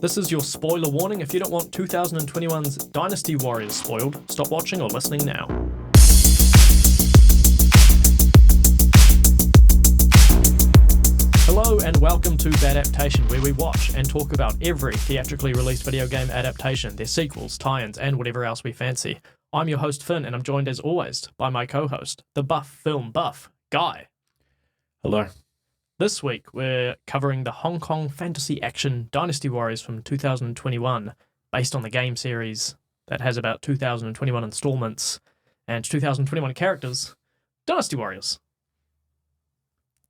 This is your spoiler warning. If you don't want 2021's Dynasty Warriors spoiled, stop watching or listening now. Hello and welcome to Badaptation, where we watch and talk about every theatrically released video game adaptation, their sequels, tie-ins, and whatever else we fancy. I'm your host Finn, and I'm joined as always by my co-host, the buff film buff, Guy. Hello. This week, we're covering the Hong Kong fantasy action Dynasty Warriors from 2021, based on the game series that has about 2021 installments and 2021 characters, Dynasty Warriors.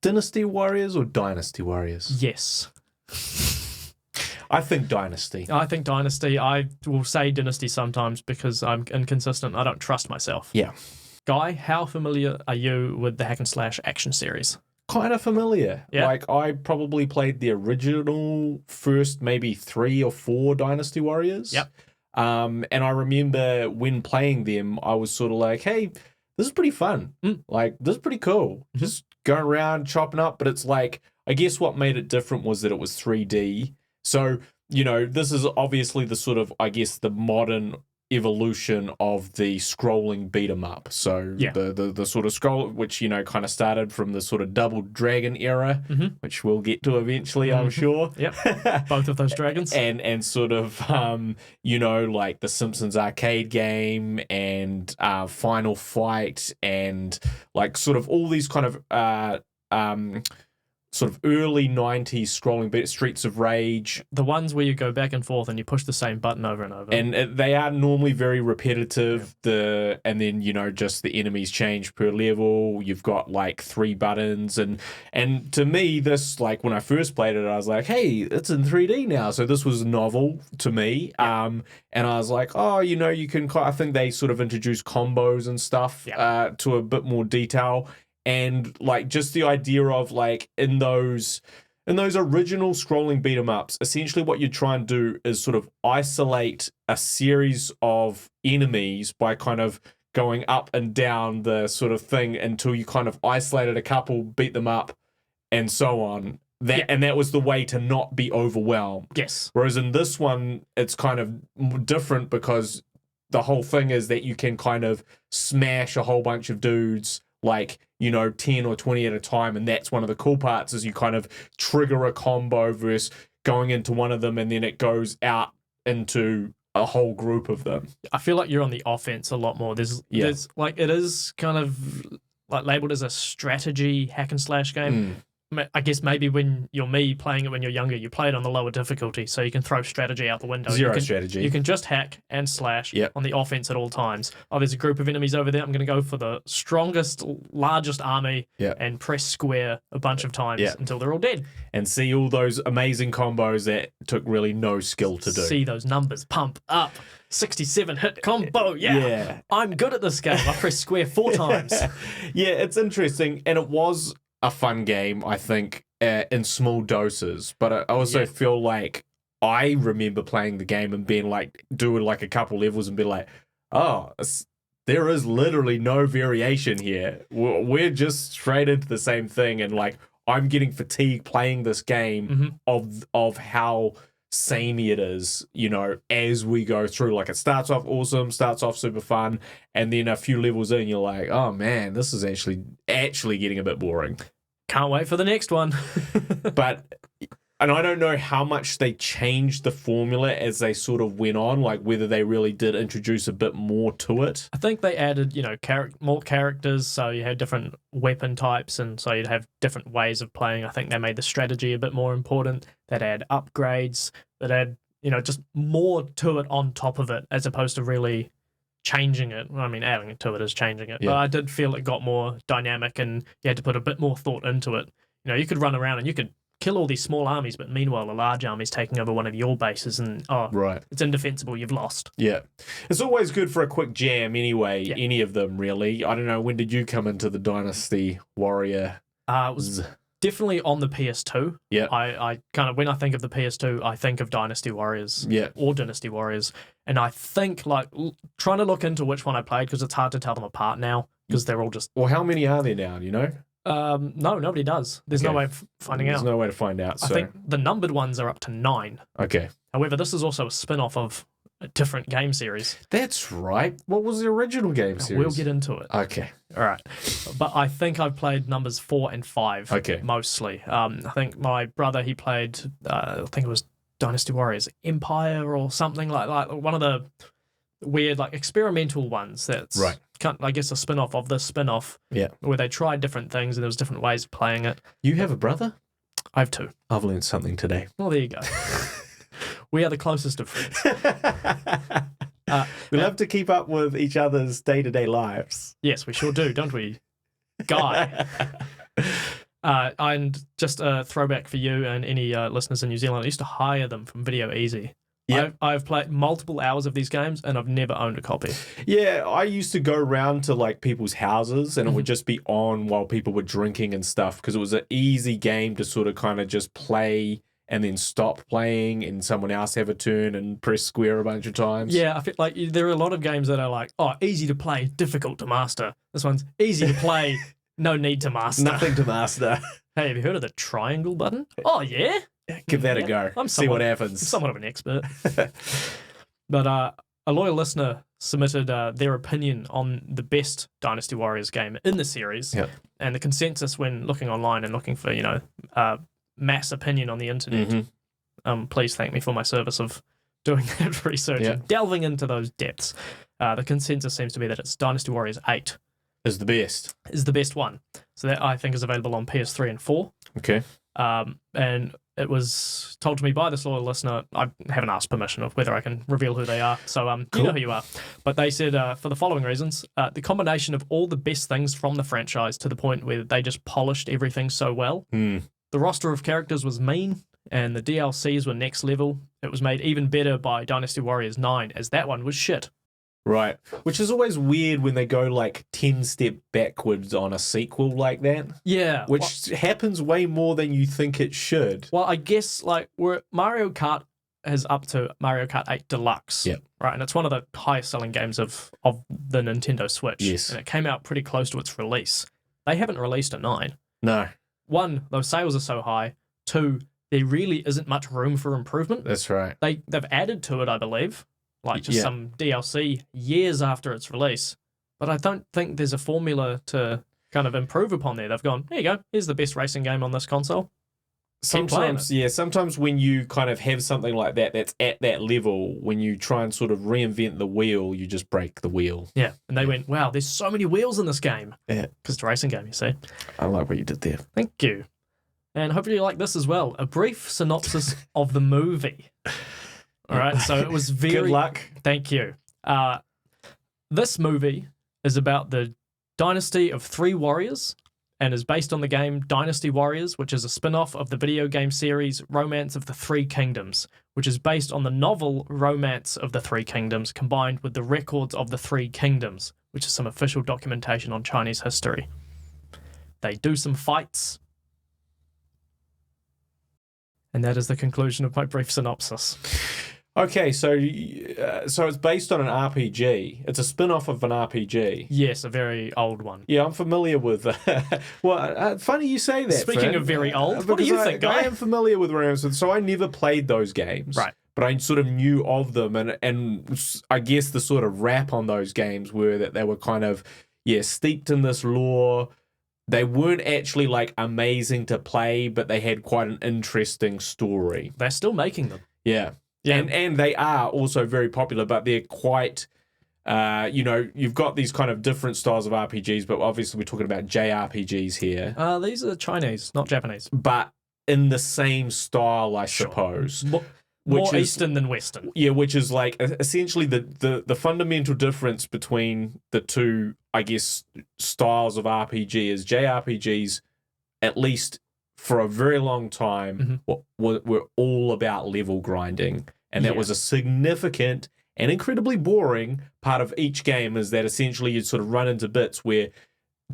Dynasty Warriors or Dynasty Warriors? Yes. I think Dynasty. I think Dynasty. I will say Dynasty sometimes because I'm inconsistent. I don't trust myself. Yeah. Guy, how familiar are you with the hack and slash action series? Kind of familiar. Yeah. Like, I probably played the original first maybe 3 or 4 Dynasty Warriors. Yep. And I remember when playing them, I was sort of like, hey, this is pretty fun. Like, this is pretty cool. Just going around, chopping up. But it's like, I guess what made it different was that it was 3D. So, you know, this is obviously the sort of, I guess, the modern evolution of the scrolling beat 'em up. So yeah. the sort of scroll, which, you know, kind of started from the sort of double dragon era, which we'll get to eventually, I'm sure. Yep. Both of those dragons. And sort of, you know, like the Simpsons arcade game and Final Fight and like sort of all these kind of sort of early 90s scrolling beat, Streets of Rage. The ones where you go back and forth and you push the same button over and over. And they are normally very repetitive. Yeah. And then, you know, just the enemies change per level. You've got like 3 buttons. And to me, this, like when I first played it, I was like, hey, it's in 3D now. So this was novel to me. Yeah. And I was like, oh, you know, you can, I think they sort of introduced combos and stuff to a bit more detail. And like just the idea of like in those original scrolling beat 'em ups, essentially what you try and do is sort of isolate a series of enemies by kind of going up and down the sort of thing until you kind of isolated a couple, beat them up, and so on. And that was the way to not be overwhelmed. Yes. Whereas in this one, it's kind of different because the whole thing is that you can kind of smash a whole bunch of dudes like, you know, 10 or 20 at a time. And that's one of the cool parts is you kind of trigger a combo versus going into one of them and then it goes out into a whole group of them. I feel like you're on the offense a lot more. There's like, it is kind of like labeled as a strategy hack and slash game. I guess maybe when you're me playing it when you're younger, you play it on the lower difficulty, so you can throw strategy out the window. Strategy. You can just hack and slash on the offense at all times. Oh, there's a group of enemies over there. I'm going to go for the strongest, largest army and press square a bunch of times until they're all dead. And see all those amazing combos that took really no skill to do. See those numbers pump up. 67 hit combo. Yeah. I'm good at this game. I press square 4 times. Yeah, it's interesting. And it was a fun game, I think, in small doses. But I also feel like I remember playing the game and being like, doing like a couple levels and be like, oh, there is literally no variation here. We're just straight into the same thing. And like, I'm getting fatigued playing this game of how samey it is, you know, as we go through. Like, it starts off awesome, starts off super fun, and then a few levels in, you're like, oh man, this is actually getting a bit boring. Can't wait for the next one. And I don't know how much they changed the formula as they sort of went on, like whether they really did introduce a bit more to it. I think they added, you know, more characters, so you had different weapon types, and so you'd have different ways of playing. I think they made the strategy a bit more important. They'd add upgrades, that add, you know, just more to it on top of it, as opposed to really changing it. I mean, adding to it is changing it, but I did feel it got more dynamic, and you had to put a bit more thought into it. You know, you could run around and you could kill all these small armies, but meanwhile the large army's taking over one of your bases and it's indefensible, you've lost. Yeah. It's always good for a quick jam anyway, any of them really. I don't know, when did you come into the Dynasty Warrior? It was definitely on the PS2. Yeah. I kind of, when I think of the PS2, I think of Dynasty Warriors or Dynasty Warriors. And I think like trying to look into which one I played, because it's hard to tell them apart now because they're all just... Well, how many are there now, do you know? No, nobody does. There's no way of finding out. There's no way to find out. So. I think the numbered ones are up to 9. Okay. However, this is also a spin-off of a different game series. That's right. What was the original game series? We'll get into it. Okay. All right. But I think I've played numbers 4 and 5 Okay. mostly. I think my brother, he played, I think it was Dynasty Warriors Empire or something like one of the weird like experimental ones that's Right. I guess a spin-off of this spin-off. Yeah. Where they tried different things and there was different ways of playing it. You have a brother? I have 2. I've learned something today. Well, there you go. We are the closest of friends. We love to keep up with each other's day-to-day lives. Yes, we sure do, don't we, Guy? And just a throwback for you and any listeners in New Zealand, I used to hire them from Video Easy. Yep. I've played multiple hours of these games and I've never owned a copy. Yeah, I used to go around to like people's houses and it would just be on while people were drinking and stuff because it was an easy game to sort of kind of just play and then stop playing and someone else have a turn and press square a bunch of times. Yeah, I feel like there are a lot of games that are like, oh, easy to play, difficult to master. This one's easy to play, no need to master. Nothing to master. Hey, have you heard of the triangle button? Oh, yeah? Give that a go. See what happens. I'm somewhat of an expert. But a loyal listener submitted their opinion on the best Dynasty Warriors game in the series. Yep. And the consensus when looking online and looking for, mass opinion on the internet. Please thank me for my service of doing that research and delving into those depths. The consensus seems to be that it's Dynasty Warriors 8 is the best. Is the best one. So that I think is available on PS3 and 4. Okay. And it was told to me by this loyal listener. I haven't asked permission of whether I can reveal who they are. So cool. You know who you are. But they said for the following reasons, the combination of all the best things from the franchise to the point where they just polished everything so well. The roster of characters was mean, and the DLCs were next level. It was made even better by Dynasty Warriors 9, as that one was shit. Right. Which is always weird when they go like 10 step backwards on a sequel like that. Yeah. Which happens way more than you think it should. Well, I guess like Mario Kart is up to Mario Kart 8 Deluxe. Yep. Right, and it's one of the highest selling games of the Nintendo Switch. Yes. And it came out pretty close to its release. They haven't released a 9. No. 1, those sales are so high. 2, there really isn't much room for improvement. That's right. They've added to it, I believe, like just some DLC years after its release. But I don't think there's a formula to kind of improve upon there. They've gone, there you go, here's the best racing game on this console. Sometimes when you kind of have something like that that's at that level, when you try and sort of reinvent the wheel, you just break the wheel. Yeah, and they went, wow, there's so many wheels in this game. Yeah. Because it's a racing game, you see. I like what you did there. Thank you. And hopefully you like this as well. A brief synopsis of the movie. All right, so it was very... Good luck. Thank you. This movie is about the dynasty of 3 warriors and is based on the game Dynasty Warriors, which is a spin-off of the video game series Romance of the Three Kingdoms, which is based on the novel Romance of the Three Kingdoms combined with the records of the Three Kingdoms, which is some official documentation on Chinese history. They do some fights. And that is the conclusion of my brief synopsis. Okay, so it's based on an RPG. It's a spin-off of an RPG. Yes, a very old one. Yeah, I'm familiar with... funny you say that, Speaking of very old, what do you think, Guy? I am familiar with Romance, so I never played those games. Right. But I sort of knew of them, and I guess the sort of rap on those games were that they were kind of, steeped in this lore. They weren't actually, like, amazing to play, but they had quite an interesting story. They're still making them. Yeah. Yeah. And they are also very popular, but they're quite, you've got these kind of different styles of RPGs, but obviously we're talking about JRPGs here. These are Chinese, not Japanese. But in the same style, I suppose. More Eastern than Western. Yeah, which is like essentially the fundamental difference between the two, I guess, styles of RPG is JRPGs, at least for a very long time, were all about level grinding. And that was a significant and incredibly boring part of each game, is that essentially you'd sort of run into bits where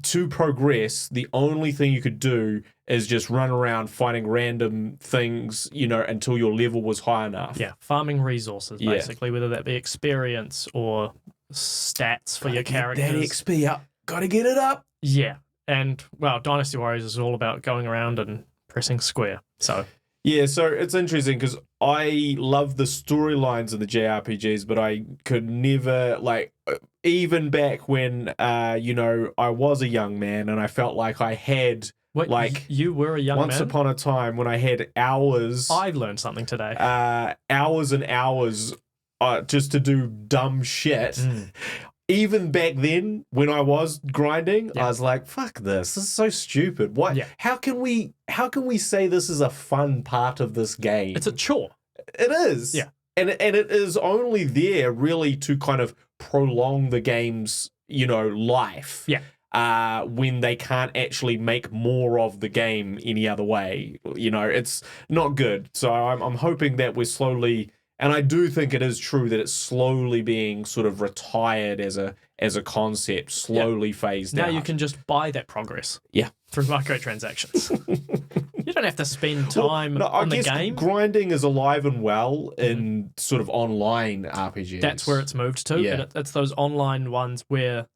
to progress, the only thing you could do is just run around fighting random things, until your level was high enough. Yeah, farming resources, basically, whether that be experience or stats for your characters. That XP up. Gotta get it up. Yeah. And, well, Dynasty Warriors is all about going around and pressing square. So, Yeah, so it's interesting because I love the storylines of the JRPGs, but I could never, like, even back when, I was a young man and I felt like I had, Wait, like, you were a young man? once upon a time when I had hours. I've learned something today. Hours and hours just to do dumb shit. Even back then, when I was grinding, I was like, "Fuck this! This is so stupid. What? Yeah. How can we say this is a fun part of this game? It's a chore. It is. Yeah. And it is only there really to kind of prolong the game's life. Yeah. When they can't actually make more of the game any other way, it's not good. So I'm hoping that we're slowly. And I do think it is true that it's slowly being sort of retired as a concept, slowly phased out. Now you can just buy that progress. Yeah. Through microtransactions. You don't have to spend time on the game. Grinding is alive and well in sort of online RPGs. That's where it's moved to. Yeah. And it's those online ones where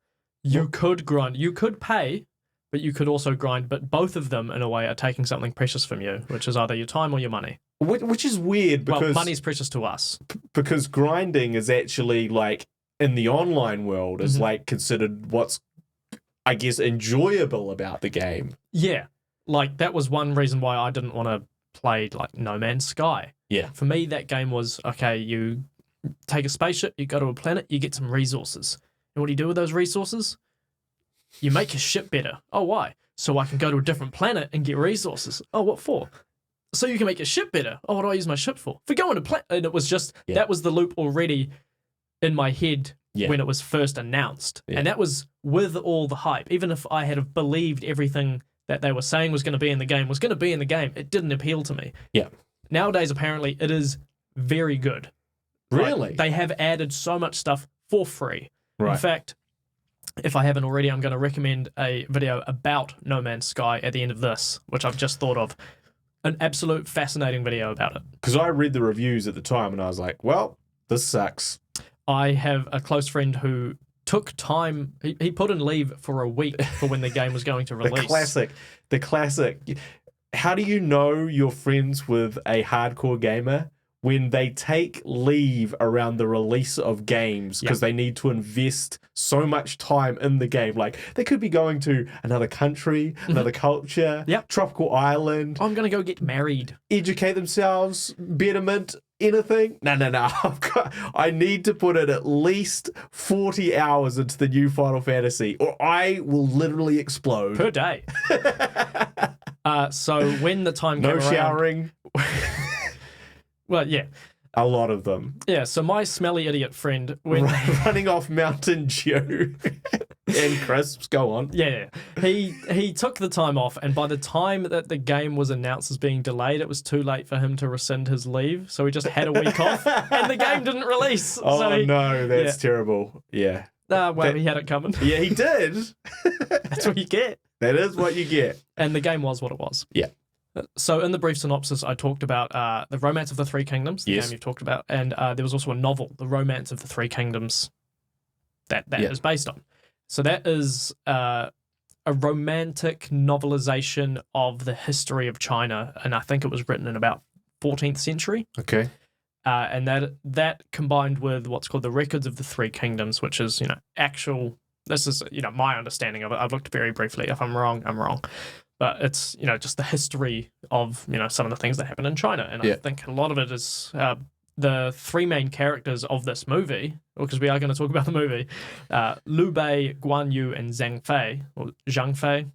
you could grind. You could pay, but you could also grind. But both of them, in a way, are taking something precious from you, which is either your time or your money. Which is weird because money's precious to us. Because grinding is actually, like, in the online world is like considered what's, I guess, enjoyable about the game. Yeah. Like, that was one reason why I didn't want to play, like, No Man's Sky. Yeah. For me, that game was, okay, you take a spaceship, you go to a planet, you get some resources. And what do you do with those resources? You make your ship better. Oh, why? So I can go to a different planet and get resources. Oh, what for? So you can make your ship better. Oh, what do I use my ship for? For going to planet. And it was just, that was the loop already in my head when it was first announced. And that was with all the hype. Even if I had believed everything that they were saying was going to be in the game, it didn't appeal to me. Yeah. Nowadays, apparently, it is very good. Really? Like, they have added so much stuff for free. Right. In fact, if I haven't already, I'm going to recommend a video about No Man's Sky at the end of this, which I've just thought of. An absolute fascinating video about it. Because I read the reviews at the time and I was like, well, this sucks. I have a close friend who took time. He put in leave for a week for when the game was going to release. The classic. How do you know you're friends with a hardcore gamer when they take leave around the release of games because they need to invest so much time in the game? Like, they could be going to another country, another culture, tropical island. I'm going to go get married. Educate themselves, betterment, anything. No. I need to put in at least 40 hours into the new Final Fantasy or I will literally explode. Per day. So when the time came around... No showering. Well, yeah. A lot of them. Yeah, so my smelly idiot friend... running off Mountain Dew and crisps, go on. Yeah. He took the time off, and by the time that the game was announced as being delayed, it was too late for him to rescind his leave, so he just had a week off, and the game didn't release. No, that's terrible. Yeah. He had it coming. Yeah, he did. That's what you get. That is what you get. And the game was what it was. Yeah. So in the brief synopsis, I talked about the Romance of the Three Kingdoms, the game you've talked about, and there was also a novel, The Romance of the Three Kingdoms, that is based on. So that is a romantic novelization of the history of China, and I think it was written in about 14th century. Okay. And that combined with what's called the Records of the Three Kingdoms, which is, this is, my understanding of it. I've looked very briefly. If I'm wrong, I'm wrong. But it's, just the history of, some of the things that happen in China. And I think a lot of it is the three main characters of this movie, because we are going to talk about the movie, Liu Bei, Guan Yu, and Zhang Fei, or Zhang Fei.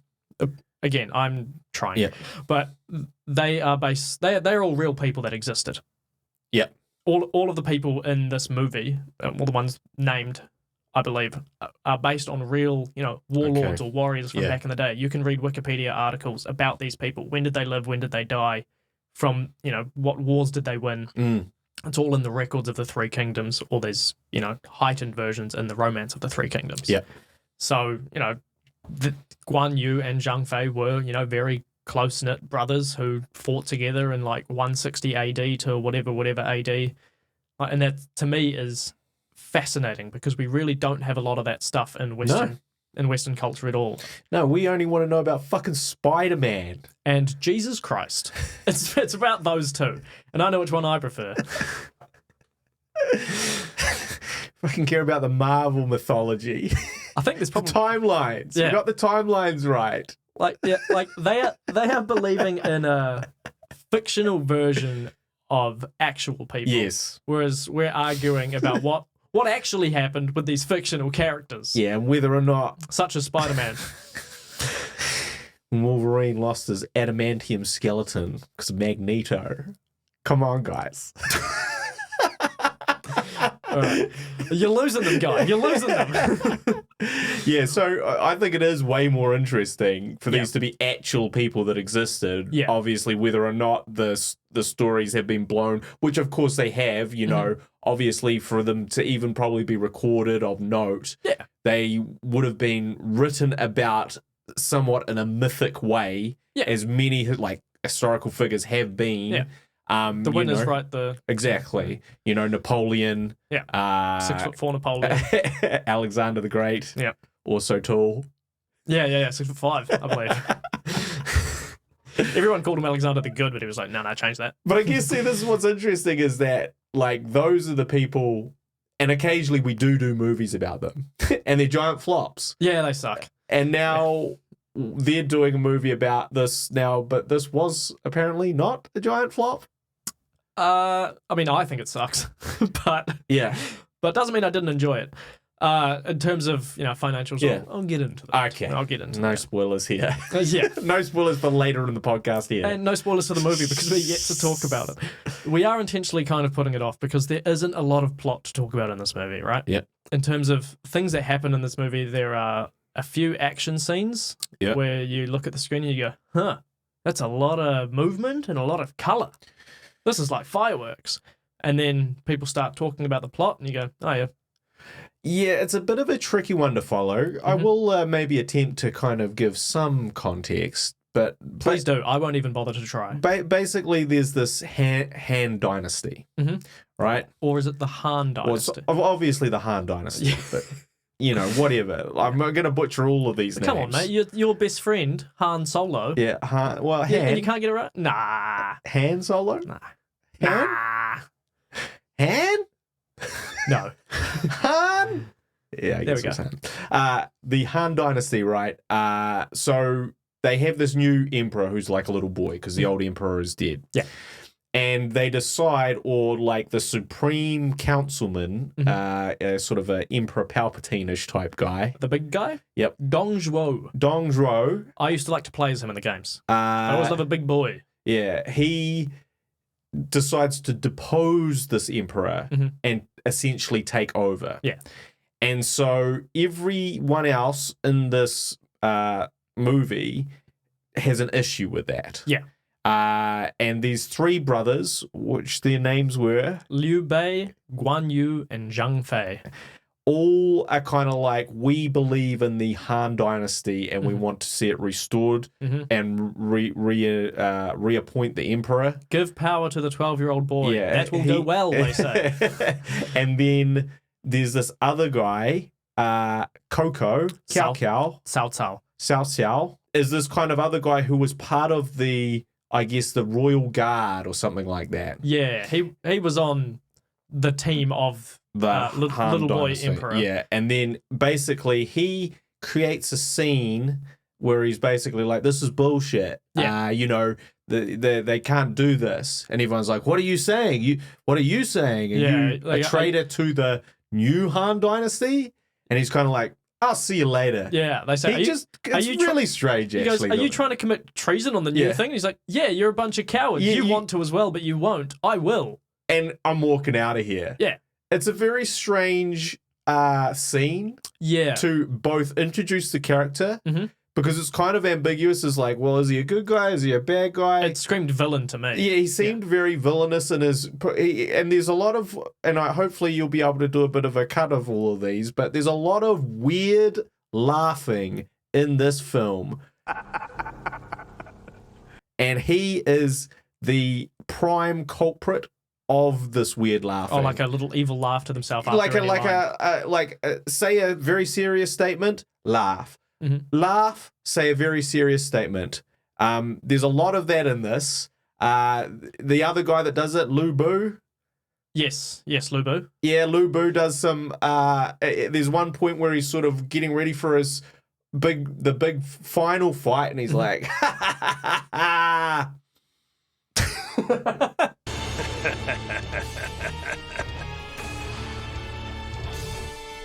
Again, I'm trying. Yeah. But they are they're all real people that existed. Yeah. All of the people in this movie, all the ones named, I believe, are based on real, warlords or warriors from back in the day. You can read Wikipedia articles about these people. When did they live? When did they die? From, what wars did they win? It's all in the Records of the Three Kingdoms, or there's, heightened versions in the Romance of the Three Kingdoms. Yeah. So, Guan Yu and Zhang Fei were, very close-knit brothers who fought together in like 160 AD to whatever AD. And that, to me, is fascinating because we really don't have a lot of that stuff in Western in Western culture at all. No, we only want to know about fucking Spider-Man. And Jesus Christ. It's about those two. And I know which one I prefer. Fucking care about the Marvel mythology. I think there's probably... timelines. Yeah. You got the timelines right. Like they are believing in a fictional version of actual people. Yes. Whereas we're arguing about what actually happened with these fictional characters. Yeah, and whether or not Such as Spider-Man. Wolverine lost his adamantium skeleton because of Magneto. Come on, guys. All right. You're losing them, guy. You're losing them. Yeah, so I think it is way more interesting for these to be actual people that existed. Yeah. Obviously, whether or not the stories have been blown, which of course they have, you know, obviously for them to even probably be recorded of note, they would have been written about somewhat in a mythic way, as many like historical figures have been. Yeah. The winners, right? Exactly. You know, Napoleon. Yeah. 6'4" Napoleon. Alexander the Great. Yeah. Also tall. Yeah. 6'5", I believe. Everyone called him Alexander the Good, but he was like, no, change that. But I guess, see, this is what's interesting is that, like, those are the people, and occasionally we do movies about them, and they're giant flops. Yeah, they suck. And now they're doing a movie about this now, but this was apparently not a giant flop. I mean, I think it sucks, but yeah, but it doesn't mean I didn't enjoy it. In terms of financials, I'll get into that. Okay, I'll get into no that. spoilers here. Yeah, no spoilers for later in the podcast here, and no spoilers for the movie because we're yet to talk about it. We are intentionally kind of putting it off because there isn't a lot of plot to talk about in this movie, right? Yeah. In terms of things that happen in this movie, there are a few action scenes where you look at the screen and you go, huh, that's a lot of movement and a lot of color. This is like fireworks. And then people start talking about the plot and you go, oh yeah. Yeah, it's a bit of a tricky one to follow. I will maybe attempt to kind of give some context, but... Please do. I won't even bother to try. Basically, there's this Han Dynasty, right? Or is it the Han Dynasty? Well, obviously the Han Dynasty, but... You know, whatever. I'm going to butcher all of these names. Come on, mate. Your best friend, Han Solo. Yeah, Han. Well, Han. And you can't get it right? Nah. Han Solo? Nah. Han? Nah. Han? No. Han? Yeah, I guess there we it was Han. The Han Dynasty, right? So they have this new emperor who's like a little boy because the old emperor is dead. Yeah. And they decide, or like the supreme councilman, sort of an Emperor Palpatine-ish type guy. The big guy? Yep. Dong Zhuo. I used to like to play as him in the games. I always love a big boy. Yeah. He decides to depose this emperor and essentially take over. Yeah. And so everyone else in this movie has an issue with that. Yeah. And these three brothers, which their names were Liu Bei, Guan Yu, and Zhang Fei. All are kind of like, we believe in the Han Dynasty and we want to see it restored and reappoint the emperor. Give power to the 12-year-old boy. Yeah, that will go well, they say. And then there's this other guy, Coco, Cao Cao, is this kind of other guy who was part of the, I guess, the Royal Guard or something like that. Yeah, he was on the team of the little boy Dynasty. emperor. Yeah, and then basically he creates a scene where he's basically like, this is bullshit. Yeah. You know, they can't do this. And everyone's like, what are you saying? What are you saying? Are you like, a traitor to the new Han Dynasty? And he's kind of like, I'll see you later. Yeah, they say, it's really strange, he actually. goes, are you trying to commit treason on the new thing? And he's like, yeah, you're a bunch of cowards. You want to as well, but you won't. I will. And I'm walking out of here. Yeah. It's a very strange scene to both introduce the character, because it's kind of ambiguous as like, well, is he a good guy? Is he a bad guy? It screamed villain to me. Yeah, he seemed very villainous in his... And there's a lot of... And hopefully you'll be able to do a bit of a cut of all of these, but there's a lot of weird laughing in this film. And he is the prime culprit of this weird laughing. Oh, like a little evil laugh to themselves. Say a very serious statement, laugh. Laugh, say a very serious statement. There's a lot of that in this. The other guy that does it, Lu Bu. Yes, Lu Bu. Yeah, Lu Bu does some. There's one point where he's sort of getting ready for the big final fight, and he's like, ha ha ha ha.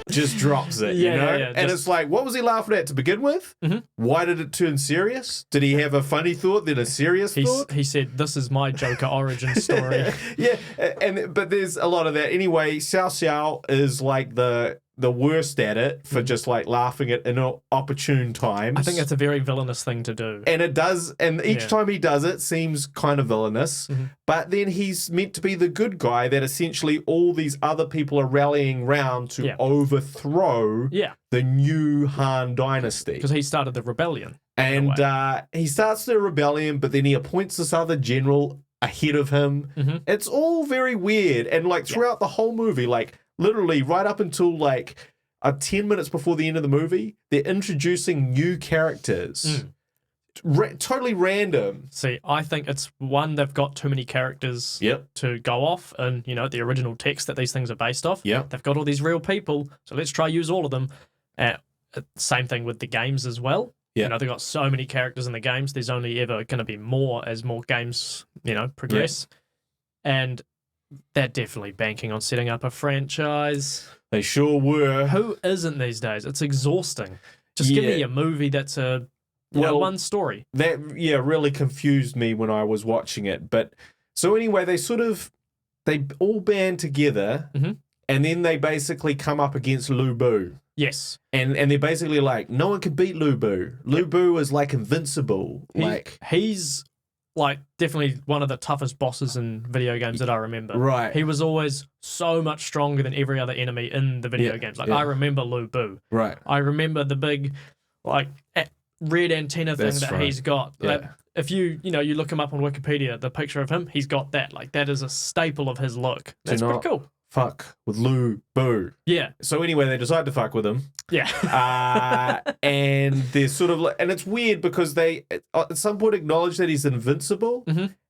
Just drops it, you know? And it's like, what was he laughing at to begin with? Why did it turn serious? Did he have a funny thought, then a serious thought? He said, this is my Joker origin story. But there's a lot of that. Anyway, Xiao Xiao is like the worst at it for just like laughing at inopportune times. I think that's a very villainous thing to do. And it does, and each time he does it seems kind of villainous, but then he's meant to be the good guy that essentially all these other people are rallying round to overthrow the new Han dynasty. Because he started the rebellion. And he starts the rebellion, but then he appoints this other general ahead of him. It's all very weird. And like throughout the whole movie, like literally right up until like 10 minutes before the end of the movie, they're introducing new characters. Totally random. See, I think it's one, they've got too many characters to go off, and you know, the original text that these things are based off. They've got all these real people, so let's try use all of them. Same thing with the games as well. You know, they've got so many characters in the games. There's only ever going to be more as more games, you know, progress. And they're definitely banking on setting up a franchise. They sure were. Who isn't these days? It's exhausting. Just give me a movie that's one story. That really confused me when I was watching it. But so anyway, they all band together, and then they basically come up against Lu Bu. Yes. And they're basically like, no one can beat Lu Bu. Lu Bu is like invincible. He's like definitely one of the toughest bosses in video games that I remember. Right. He was always so much stronger than every other enemy in the video games. Like I remember Lu Bu. Right. I remember the big like red antenna thing he's got. That if you look him up on Wikipedia, the picture of him, he's got that. Like that is a staple of his look. That's pretty cool. Fuck with Lu Bu. Yeah. So anyway, they decide to fuck with him. Yeah. And they're sort of like, and it's weird because they at some point acknowledge that he's invincible,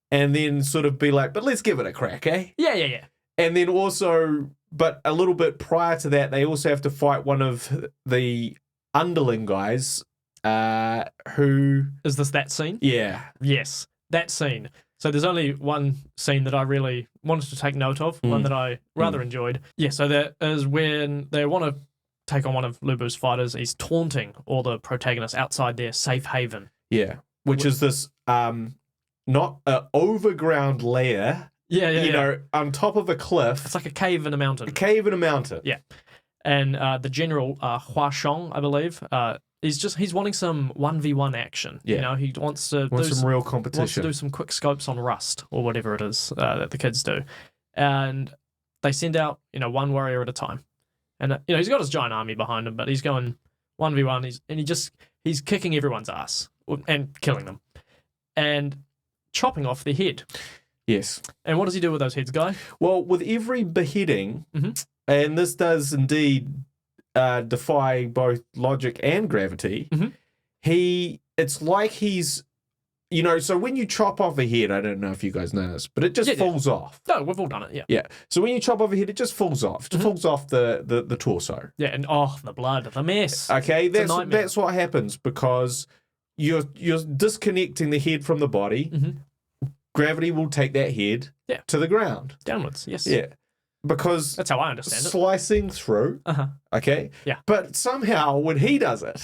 and then sort of be like, but let's give it a crack, eh? Yeah. And then also, but a little bit prior to that, they also have to fight one of the underling guys, who is this that scene? Yeah. Yes, that scene. So there's only one scene that I really wanted to take note of, one that I rather enjoyed. Yeah, so that is when they want to take on one of Lu Bu's fighters. He's taunting all the protagonists outside their safe haven. Yeah, which is this not an overground lair. You know, on top of a cliff. It's like a cave in a mountain. Yeah. And the general, Hua Shong, I believe, he's wanting some 1v1 action. Yeah. You know, he wants to do some real competition. Wants to do some quick scopes on Rust or whatever it is that the kids do. And they send out, one warrior at a time. And, he's got his giant army behind him, but he's going 1v1. He's kicking everyone's ass and killing them. And chopping off their head. Yes. And what does he do with those heads, Guy? Well, with every beheading, and this does indeed defy both logic and gravity, it's like he's, so when you chop off a head, I don't know if you guys know this, but it just falls off. No, we've all done it, Yeah. So when you chop off a head, it just falls off. It just falls off the torso. Yeah, and the blood, the mess. Okay, that's what happens because you're disconnecting the head from the body. Gravity will take that head to the ground. Downwards, yes. Yeah. Because that's how I understand it. Slicing through. Okay? Yeah. But somehow when he does it,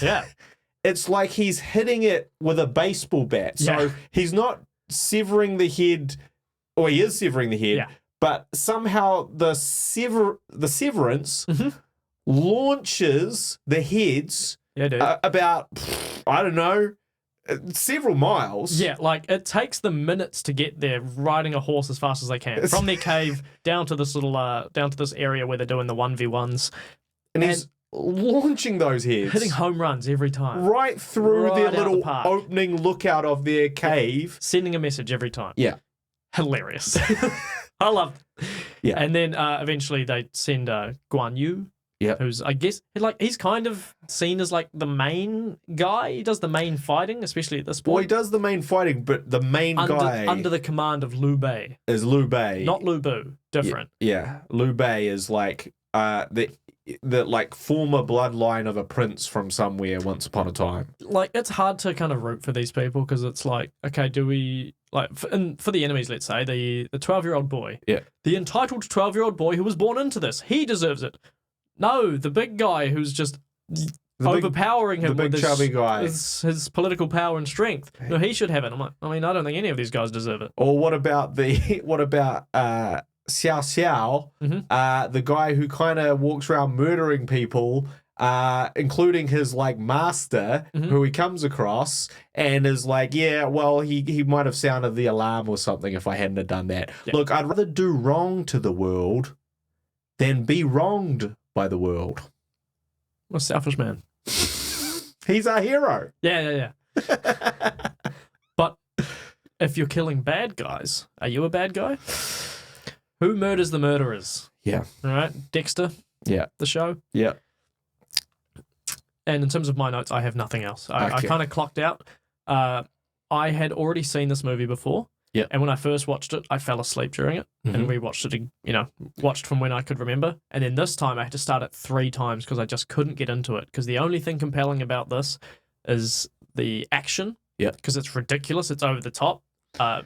it's like he's hitting it with a baseball bat. So he's not severing the head, or he is severing the head, but somehow the severance launches the heads about, I don't know, several miles. Yeah, like it takes them minutes to get there riding a horse as fast as they can from their cave down to this area where they're doing the 1v1s. And he's launching those heads. Hitting home runs every time. Right through their little opening lookout of their cave. Sending a message every time. Yeah. Hilarious. I love. Yeah. And then eventually they send Guan Yu. Yeah. Who's, I guess, he's kind of seen as like the main guy. He does the main fighting, especially at this point. Well, he does the main fighting, but the main guy under the command of Liu Bei. Is Liu Bei. Not Lu Bu. Different. Yeah. Liu Bei is like the like former bloodline of a prince from somewhere once upon a time. Like, it's hard to kind of root for these people because it's like, okay, do we like for the enemies? Let's say the 12-year-old boy. Yeah. The entitled 12-year-old boy who was born into this. He deserves it. No, the big guy who's just overpowering him with chubby guy. His political power and strength. No, he should have it. I'm like, I don't think any of these guys deserve it. Or what about Xiao Xiao, the guy who kind of walks around murdering people, including his like master, who he comes across and is like, yeah, well, he might have sounded the alarm or something if I hadn't have done that. Yeah. Look, I'd rather do wrong to the world than be wronged by the world. What a selfish man. He's our hero. Yeah. But if you're killing bad guys, are you a bad guy? Who murders the murderers? Yeah. All right. Dexter. Yeah. The show. Yeah. And in terms of my notes, I have nothing else. I kind of clocked out. I had already seen this movie before. Yeah. And when I first watched it, I fell asleep during it and rewatched it, watched from when I could remember. And then this time I had to start it 3 times because I just couldn't get into it. Because the only thing compelling about this is the action. Yeah. Because it's ridiculous. It's over the top.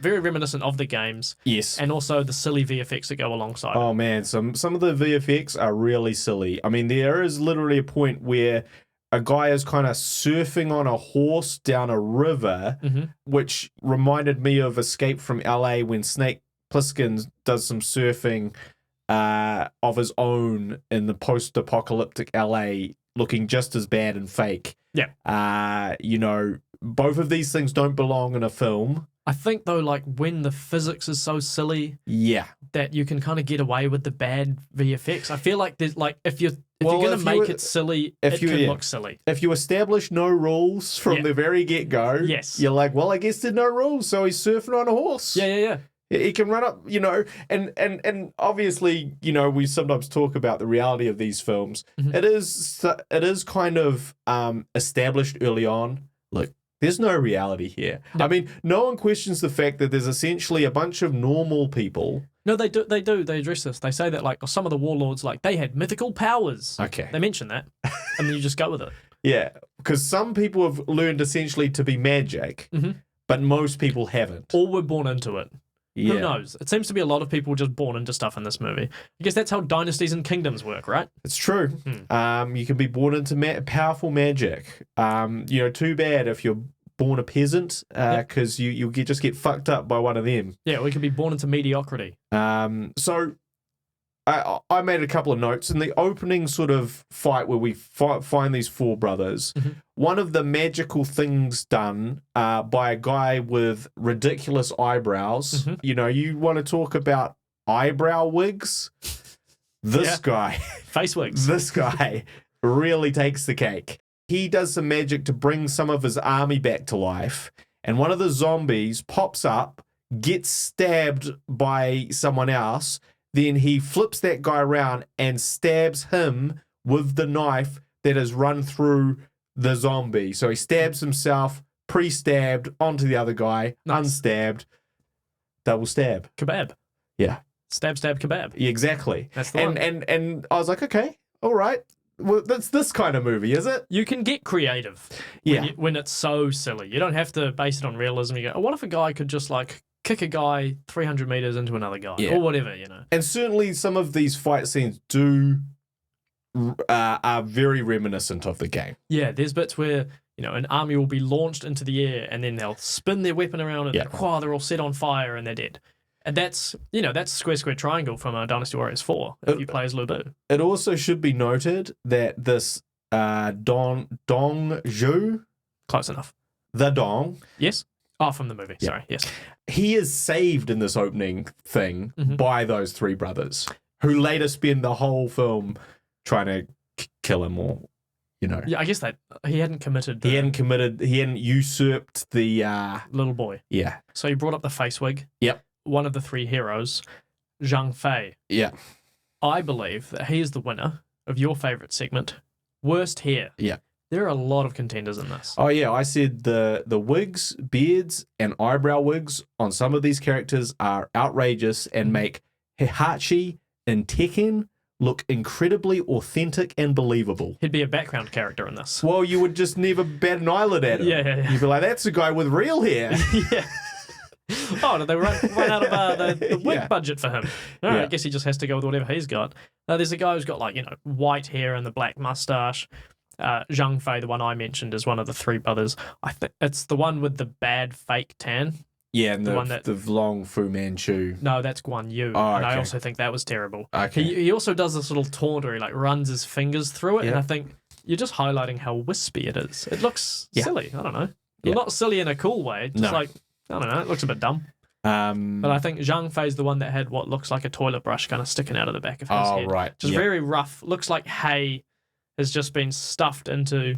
Very reminiscent of the games. Yes. And also the silly VFX that go alongside it. Man, some of the VFX are really silly. I mean, there is literally a point where a guy is kind of surfing on a horse down a river, which reminded me of Escape from LA when Snake Plissken does some surfing of his own in the post-apocalyptic LA, looking just as bad and fake. Yeah. Both of these things don't belong in a film. I think, though, like, when the physics is so silly that you can kind of get away with the bad VFX. I feel like there's, like, if you're going to make it silly, it can look silly. If you establish no rules from the very get-go, you're like, well, I guess there's no rules, so he's surfing on a horse. Yeah. He can run up, and obviously, we sometimes talk about the reality of these films. It is kind of established early on. Look, there's no reality here. No. I mean, no one questions the fact that there's essentially a bunch of normal people. No, they do. They address this. They say that, like, some of the warlords, like, they had mythical powers. Okay. They mention that, and then you just go with it. Yeah, because some people have learned essentially to be magic, but most people haven't. Or were born into it. Yeah. Who knows? It seems to be a lot of people just born into stuff in this movie. I guess that's how dynasties and kingdoms work, right? It's true. You can be born into powerful magic. Too bad if you're born a peasant, because you'll just get fucked up by one of them. Yeah, we can be born into mediocrity. So I made a couple of notes in the opening sort of fight where we find these 4 brothers. One of the magical things done by a guy with ridiculous eyebrows. You want to talk about eyebrow wigs? This guy, face wigs. This guy really takes the cake. He does some magic to bring some of his army back to life, and one of the zombies pops up, gets stabbed by someone else. Then he flips that guy around and stabs him with the knife that has run through the zombie. So he stabs himself, pre-stabbed, onto the other guy, unstabbed, double stab. Kebab. Yeah. Stab, kebab. Yeah, exactly. That's the one. And I was like, okay, all right. Well, that's this kind of movie, is it? You can get creative when it's so silly. You don't have to base it on realism. You go, what if a guy could just, like, kick a guy 300 meters into another guy or whatever, And certainly some of these fight scenes are very reminiscent of the game. Yeah, there's bits where, an army will be launched into the air and then they'll spin their weapon around and they're all set on fire and they're dead. And that's square, triangle from Dynasty Warriors 4, if you play as Lu Bu. It also should be noted that this Dong Zhu... Close enough. The Dong... Yes? Oh, from the movie. Yeah. Sorry, yes. He is saved in this opening thing by those 3 brothers, who later spend the whole film trying to kill him or, Yeah, I guess that he hadn't committed. He hadn't usurped the... little boy. Yeah. So you brought up the face wig. Yep. One of the 3 heroes. Zhang Fei. Yeah. I believe that he is the winner of your favorite segment, Worst Hair. Yeah. There are a lot of contenders in this. Oh, yeah. I said the wigs, beards, and eyebrow wigs on some of these characters are outrageous and make Heihachi and Tekken look incredibly authentic and believable. He'd be a background character in this. Well, you would just never bat an eyelid at him. Yeah. You'd be like, that's a guy with real hair. Yeah. Oh, did they run out of the wig budget for him? No, I guess he just has to go with whatever he's got. There's a guy who's got white hair and the black mustache. Zhang Fei, the one I mentioned, is one of the three brothers. I think it's the one with the bad fake tan. Yeah, and the long Fu Manchu. No, that's Guan Yu. Oh, and okay. I also think that was terrible. Okay. He also does this little taunt where he runs his fingers through it, and I think you're just highlighting how wispy it is. It looks silly. I don't know. Well, not silly in a cool way. Just I don't know. It looks a bit dumb. But I think Zhang Fei's the one that had what looks like a toilet brush kind of sticking out of the back of his head. Oh, right. Just very rough. Looks like hay has just been stuffed into,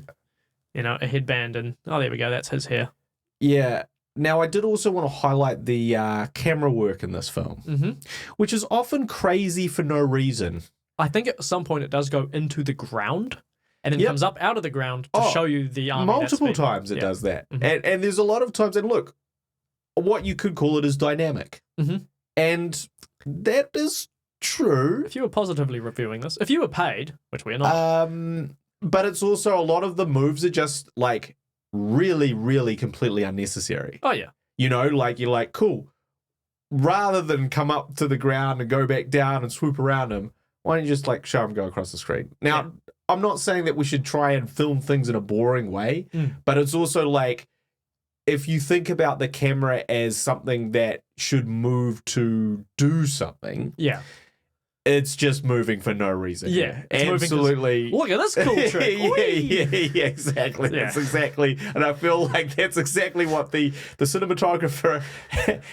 a headband, and there we go. That's his hair. Yeah. Now, I did also want to highlight the camera work in this film, which is often crazy for no reason. I think at some point it does go into the ground and then comes up out of the ground to show you the army. Multiple times it does that. And there's a lot of times, and look, what you could call it is dynamic. And that is true. If you were positively reviewing this, if you were paid, which we're not. But it's also a lot of the moves are just really, really completely unnecessary. Oh, yeah. You're like, cool. Rather than come up to the ground and go back down and swoop around him, why don't you just show him go across the screen? Now, I'm not saying that we should try and film things in a boring way, but it's also if you think about the camera as something that should move to do something. Yeah. It's just moving for no reason. Yeah. Absolutely. Look at this cool trick. yeah, exactly. Yeah. That's exactly. And I feel like that's exactly what the cinematographer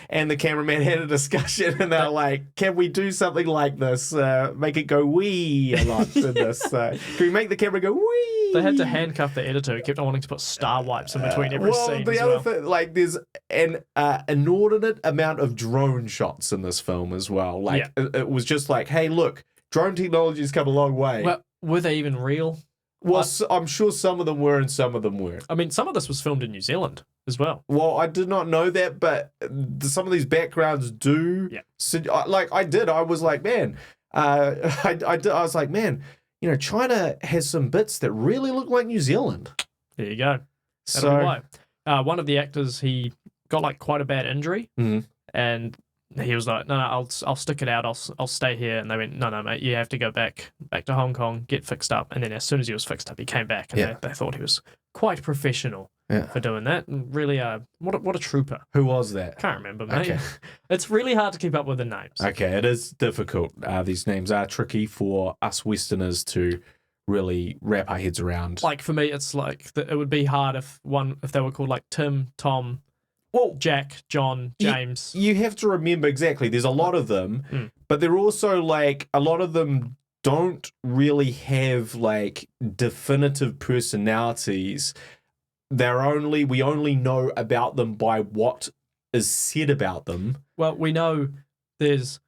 and the cameraman had a discussion, and they're like, can we do something like this? Make it go wee a lot in this. Can we make the camera go wee? They had to handcuff the editor who kept on wanting to put star wipes in between every scene. The other thing, there's an inordinate amount of drone shots in this film as well. It was just hey, look, drone technology has come a long way. Well, were they even real? Well, I'm sure some of them were and some of them weren't. I mean, some of this was filmed in New Zealand as well. Well, I did not know that, but some of these backgrounds do. Yeah. I was like, man, I was like, man, China has some bits that really look like New Zealand. There you go. That'll be why. One of the actors, he got quite a bad injury, and he was like, no, I'll stick it out. I'll stay here. And they went, no, mate, you have to go back to Hong Kong, get fixed up. And then as soon as he was fixed up, he came back, and they thought he was quite professional for doing that. And really, what a trooper. Who was that? Can't remember, mate. Okay. It's really hard to keep up with the names. Okay, it is difficult. These names are tricky for us Westerners to really wrap our heads around. For me, it's it would be hard if they were called Tim, Tom, Jack, John, James. You have to remember exactly. There's a lot of them, but they're also a lot of them don't really have definitive personalities. We only know about them by what is said about them. Well, we know there's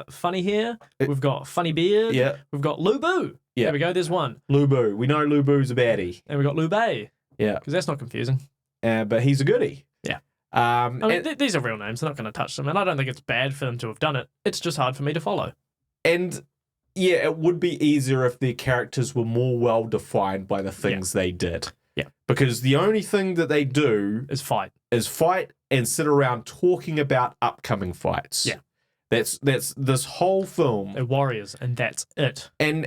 funny hair. We've got funny beard. Yeah. We've got Lu Bu. Yeah. There we go. There's one. Lu Bu. We know Lu Bu's a baddie. And we've got Liu Bei. Yeah. Because that's not confusing. But he's a goodie. Yeah. I mean, these are real names. They're not going to touch them. And I don't think it's bad for them to have done it. It's just hard for me to follow. And yeah, it would be easier if their characters were more well defined by the things they did. Yeah. Because the only thing that they do is fight and sit around talking about upcoming fights. Yeah. That's this whole film. They're warriors, and that's it. And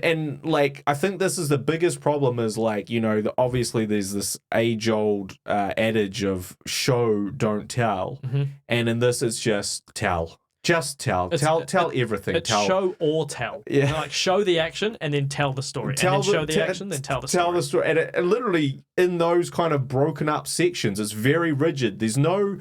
I think this is the biggest problem is obviously there's this age-old adage of show, don't tell. And in this it's just tell. Just tell. Tell everything. It's show or tell. Yeah. Show the action and then tell the story. Show the action, then tell the story. Tell the story. And literally in those kind of broken up sections, it's very rigid. There's no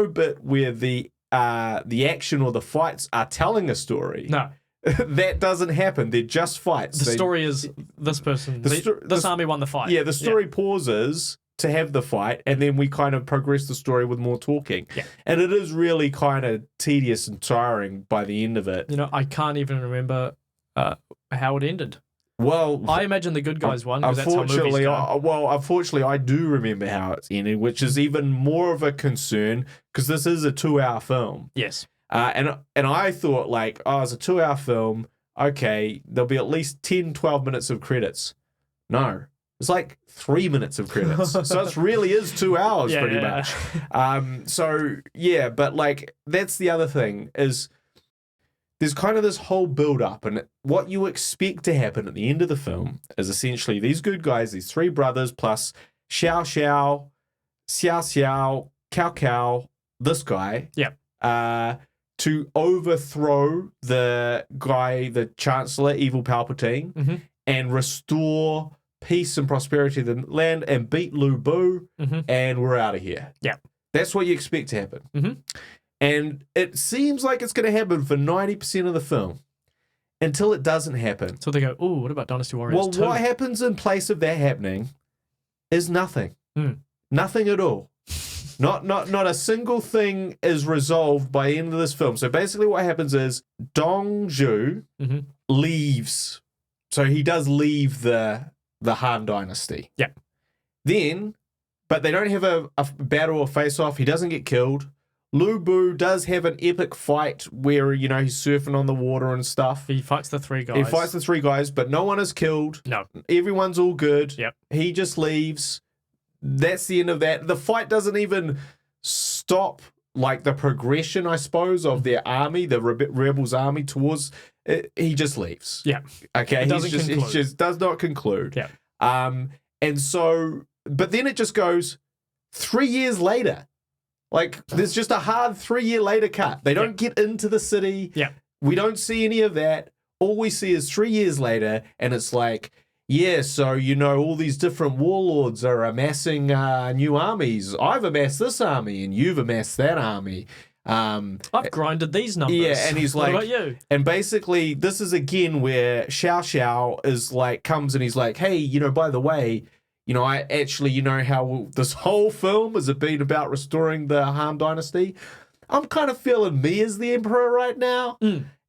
bit where the action or the fights are telling a story. No. That doesn't happen. They're just fights. The story is this person. This army won the fight. Yeah, the story pauses to have the fight, and then we kind of progress the story with more talking. Yeah. And it is really kind of tedious and tiring by the end of it. You know, I can't even remember how it ended. Well, I imagine the good guys won because that's how movies unfortunately, go. unfortunately, I do remember how it's ended, which is even more of a concern because this is a 2-hour film. Yes. And I thought, like, oh, it's a 2-hour film. Okay, there'll be at least 10, 12 minutes of credits. No, it's like 3 minutes of credits. So it really is 2 hours pretty much. So, yeah, but, like, that's the other thing is there's kind of this whole build-up, and what you expect to happen at the end of the film is essentially these good guys, these 3 brothers, plus Xiao Xiao, Xiao Xiao, Cao Cao, this guy. Yep. To overthrow the guy, the Chancellor, Evil Palpatine, and restore peace and prosperity to the land and beat Lu Bu, and we're out of here. Yeah. That's what you expect to happen. And it seems like it's going to happen for 90% of the film until it doesn't happen. So they go, oh, what about Dynasty Warriors 2? Well, what happens in place of that happening is nothing. Nothing at all. Not a single thing is resolved by the end of this film. So basically what happens is Dong Zhu leaves. So he does leave the Han Dynasty. Yeah. Then, but they don't have a battle or face-off. He doesn't get killed. Lu Bu does have an epic fight where, you know, he's surfing on the water and stuff. He fights the 3 guys. He fights the 3 guys, but no one is killed. No. Everyone's all good. Yep. He just leaves. That's the end of that. The fight doesn't even stop, like, the progression, I suppose, of their army, the rebels' army towards it. He just leaves. Yeah. Okay. He just does not conclude. Yeah. And so, but then it just goes 3 years later. Like, there's just a hard 3-year later cut. They don't get into the city. Yeah. We don't see any of that. All we see is 3 years later, and it's like, yeah, so, you know, all these different warlords are amassing new armies. I've amassed this army, and you've amassed that army. I've grinded these numbers. Yeah, and he's like, what about you? And basically, this is again where Xiao Xiao is like, comes and he's like, hey, you know, by the way, you know, I actually, you know how this whole film has been about restoring the Han Dynasty? I'm kind of feeling me as the emperor right now.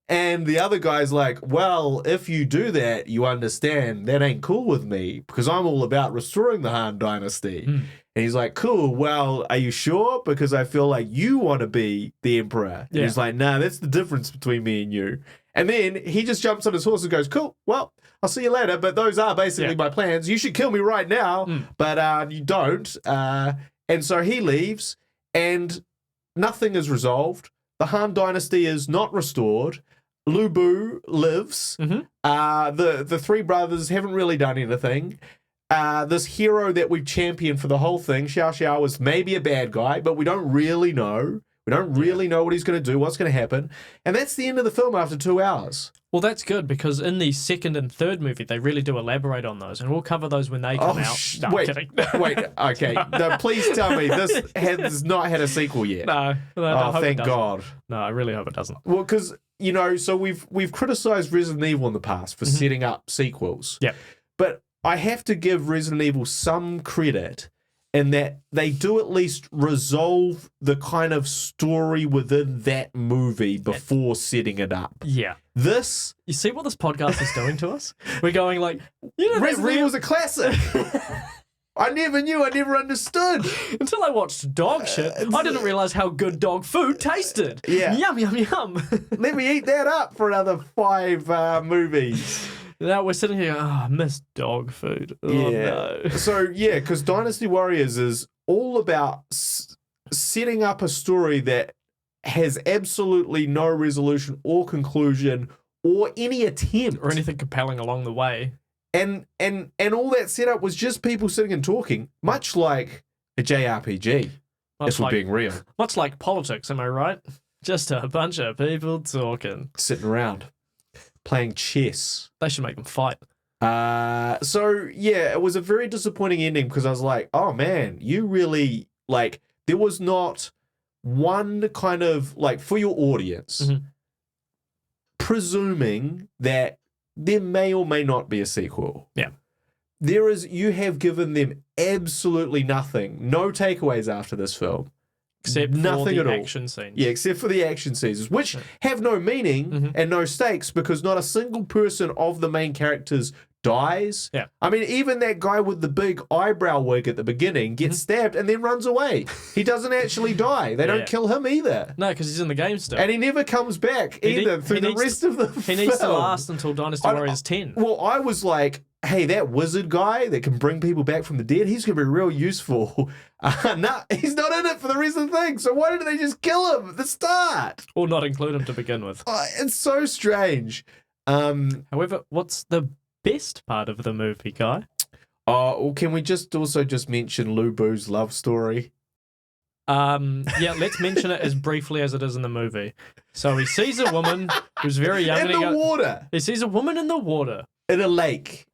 And the other guy's like, well, if you do that, you understand that ain't cool with me because I'm all about restoring the Han Dynasty. And he's like, cool, well, are you sure? Because I feel like you want to be the emperor. And he's like, nah, that's the difference between me and you. And then he just jumps on his horse and goes, cool, well, I'll see you later, but those are basically my plans. You should kill me right now, but you don't. And so he leaves, and nothing is resolved. The Han Dynasty is not restored. Lu Bu lives. The 3 brothers haven't really done anything. This hero that we've championed for the whole thing, Xiao Xiao, was maybe a bad guy, but we don't really know. We don't really know what he's going to do, what's going to happen. And that's the end of the film after 2 hours. Well, that's good because in the 2nd and 3rd movie, they really do elaborate on those, and we'll cover those when they come out. No, wait, I'm kidding. Wait, okay. No, please tell me this has not had a sequel yet. No, I hope thank it doesn't. God. No, I really hope it doesn't. Well, because, you know, so we've criticized Resident Evil in the past for setting up sequels. Yeah. But I have to give Resident Evil some credit in that they do at least resolve the kind of story within that movie before setting it up. Yeah. This... You see what this podcast is doing to us? We're going like, you know, Resident Evil was a classic. I never knew. I never understood. Until I watched dog shit, I didn't realize how good dog food tasted. Yeah. Yum, yum, yum. Let me eat that up for another 5 movies. Now we're sitting here, I miss dog food. Oh, no. So, yeah, because Dynasty Warriors is all about setting up a story that has absolutely no resolution or conclusion or any attempt. Or anything compelling along the way. And all that setup was just people sitting and talking, much like a JRPG, if we're being real. Much like politics, am I right? Just a bunch of people talking. Sitting around, playing chess. They should make them fight. So, yeah, it was a very disappointing ending because I was like, oh, man, you really, like, there was not one kind of, like, for your audience, presuming that there may or may not be a sequel. Yeah. You have given them absolutely nothing. No takeaways after this film. Except nothing for the at all. action scenes. Yeah, except for the action scenes, which have no meaning and no stakes because not a single person of the main characters dies. Yeah. I mean, even that guy with the big eyebrow wig at the beginning gets stabbed and then runs away. He doesn't actually die. They don't kill him either. No, because he's in the game still. And he never comes back either through the rest of the film. He needs to last until Dynasty Warriors 10. Well, I was like, hey, that wizard guy that can bring people back from the dead, he's going to be real useful. No, he's not in it for the rest of the thing. So why didn't they just kill him at the start? Or not include him to begin with. It's so strange. However, what's the best part of the movie, Guy? Well, can we just mention Lu Bu's love story? Yeah, let's mention it as briefly as it is in the movie. So he sees a woman who's very young. In the water. He sees a woman in the water. In a lake.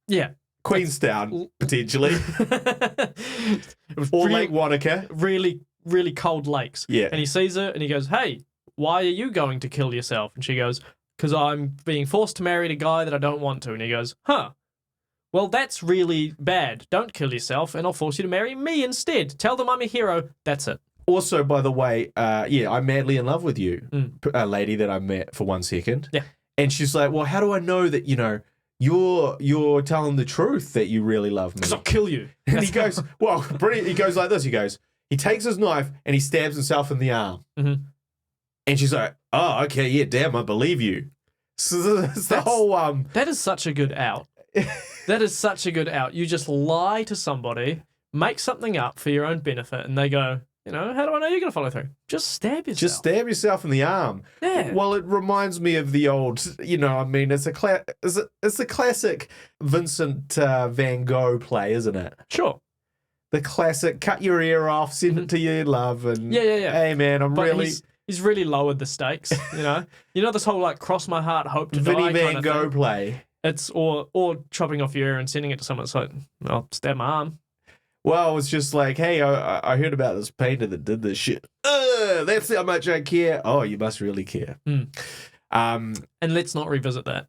Yeah. Queenstown, potentially. Or Lake Wanaka. Really, really cold lakes. Yeah. And he sees her and he goes, hey, why are you going to kill yourself? And she goes, because I'm being forced to marry a guy that I don't want to. And he goes, huh. Well, that's really bad. Don't kill yourself and I'll force you to marry me instead. Tell them I'm a hero. That's it. Also, by the way, I'm madly in love with you, a lady that I met for 1 second. Yeah. And she's like, well, how do I know that, you're telling the truth that you really love me? Because I'll kill you. And he goes, he goes like this. He takes his knife and he stabs himself in the arm. Mm-hmm. And she's like, oh, okay, yeah, damn, I believe you. So that's the whole... That is such a good out. That is such a good out. You just lie to somebody, make something up for your own benefit, and they go, how do I know you're going to follow through? Just stab yourself. Just stab yourself in the arm. Yeah. Well, it reminds me of the old, it's a classic Vincent van Gogh play, isn't it? Sure. The classic, cut your ear off, send it to your love, and hey man, He's really lowered the stakes, this whole cross my heart, hope to Vinny die Van kind of Gogh thing. play. It's or chopping off your ear and sending it to someone. It's like, I'll stab my arm. Well, it's just like, hey, I heard about this painter that did this shit. That's how much I care. Oh, you must really care. And let's not revisit that.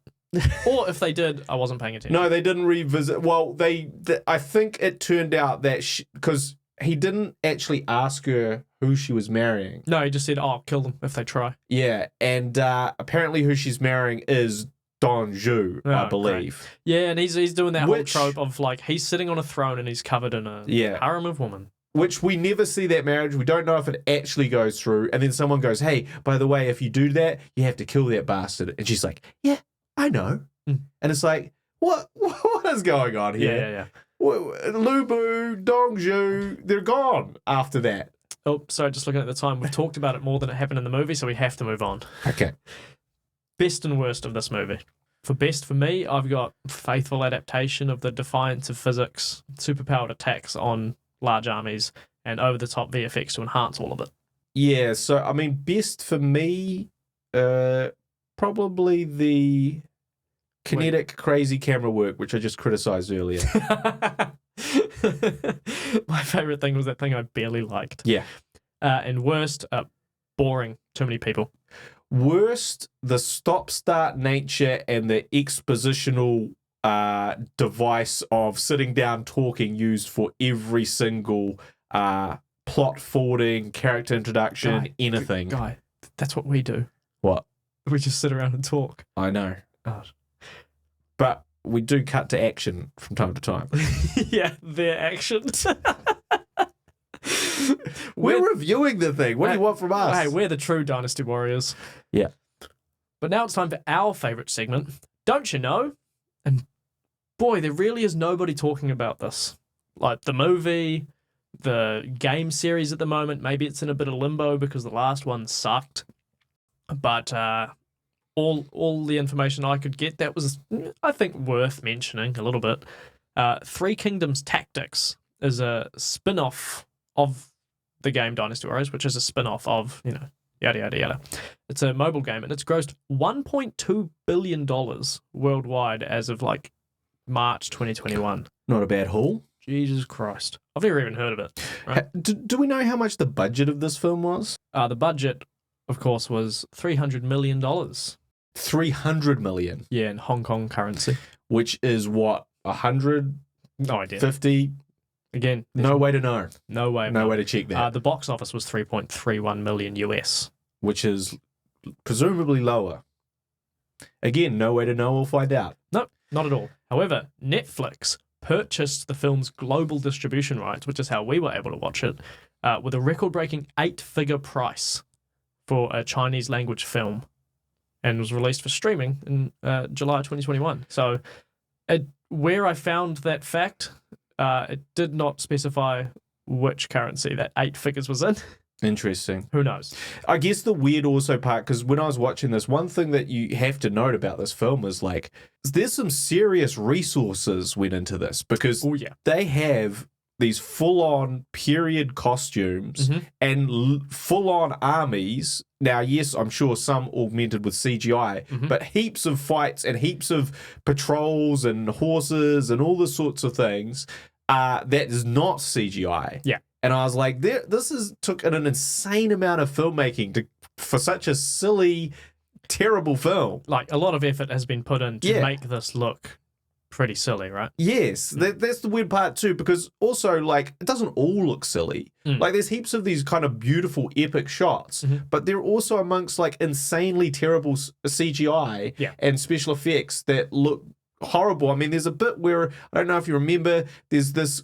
Or if they did, I wasn't paying attention. No, they didn't revisit. Well, I think it turned out that because he didn't actually ask her who she was marrying. No, he just said, "Oh, kill them if they try." Yeah, and apparently who she's marrying is Don Zhu, I believe. Great. Yeah, and he's doing that whole trope of he's sitting on a throne and he's covered in a harem of women. Which we never see that marriage. We don't know if it actually goes through. And then someone goes, hey, by the way, if you do that, you have to kill that bastard. And she's like, yeah, I know. And it's like, what is going on here? Yeah. Lu Bu, Dong Zhu, they're gone after that. Oh, sorry, just looking at the time. We've talked about it more than it happened in the movie, so we have to move on. Okay. Best and worst of this movie. For best for me, I've got faithful adaptation of the defiance of physics, superpowered attacks on large armies, and over-the-top VFX to enhance all of it. Yeah, so, I mean, best for me, probably the kinetic crazy camera work, which I just criticised earlier. My favourite thing was that thing I barely liked. Yeah. And worst, boring. Too many people. Worst, the stop-start nature and the expositional device of sitting down talking used for every single plot forwarding, character introduction, anything. Guy, that's what we do. What? We just sit around and talk. I know. Oh. But we do cut to action from time to time. Yeah, their actions. We're reviewing the thing. What do you want from us? Hey, we're the true Dynasty Warriors. Yeah. But now it's time for our favourite segment. Don't you know? And boy, there really is nobody talking about this. Like the movie, the game series at the moment, maybe it's in a bit of limbo because the last one sucked. But all the information I could get that was, I think, worth mentioning a little bit. Three Kingdoms Tactics is a spin-off of the game Dynasty Warriors, which is a spin-off of, yada, yada, yada. It's a mobile game, and it's grossed $1.2 billion worldwide as of, March 2021. Not a bad haul. Jesus Christ. I've never even heard of it. Right? Do we know how much the budget of this film was? The budget, of course, was $300 million. 300 million? Yeah, in Hong Kong currency. Which is what, 100 No idea. 50? Again, No way to know. No way. No way to check that. The box office was 3.31 million US. Which is presumably lower. Again, no way to know or find out. No, not at all. However, Netflix purchased the film's global distribution rights, which is how we were able to watch it, with a record-breaking 8-figure price for a Chinese language film, and was released for streaming in July 2021. So where I found that fact, it did not specify which currency that 8 figures was in. Interesting. Who knows? I guess the weird also part, because when I was watching this, one thing that you have to note about this film is like, there's some serious resources went into this, because they have these full-on period costumes and full-on armies. Now, yes, I'm sure some augmented with CGI, but heaps of fights and heaps of patrols and horses and all the sorts of things that is not CGI. Yeah. And I was like, took an insane amount of filmmaking for such a silly, terrible film. Like, a lot of effort has been put in to make this look pretty silly, right? Yes, that's the weird part too, because also, like, it doesn't all look silly. Like, there's heaps of these kind of beautiful, epic shots, but they're also amongst, like, insanely terrible CGI and special effects that look horrible. I mean, there's a bit where, I don't know if you remember, there's this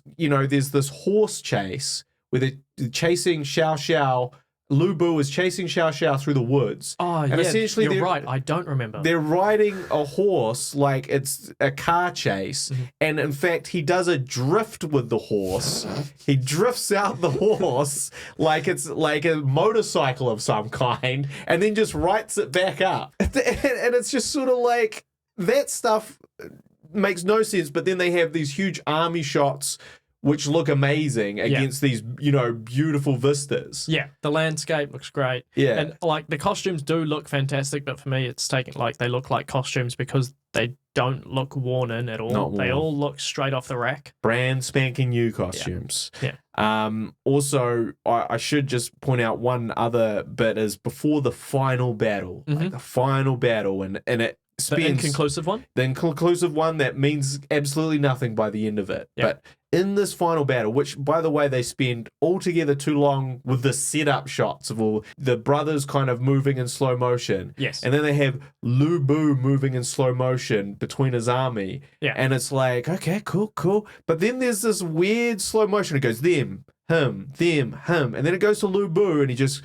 horse chase where they're chasing Xiao Xiao. Lu Bu is chasing Xiao Xiao through the woods. Oh, and essentially you're right. I don't remember. They're riding a horse like it's a car chase. And in fact, he does a drift with the horse. He drifts out the horse like it's like a motorcycle of some kind, and then just rights it back up. And it's just sort of like, that stuff makes no sense, but then they have these huge army shots which look amazing against these, beautiful vistas. Yeah, the landscape looks great. Yeah. And, like, the costumes do look fantastic, but for me, it's taken, like, they look like costumes because they don't look worn in at all. Not worn. They all look straight off the rack. Brand spanking new costumes. Yeah. Also, I should just point out one other bit is before the final battle. Like the final battle, and it spends... The inconclusive one? The inconclusive one that means absolutely nothing by the end of it. Yeah. But in this final battle, which, by the way, they spend altogether too long with the setup shots of all the brothers kind of moving in slow motion. Yes. And then they have Lu Bu moving in slow motion between his army. Yeah. And it's like, okay, cool. But then there's this weird slow motion. It goes them, him, them, him. And then it goes to Lu Bu and he just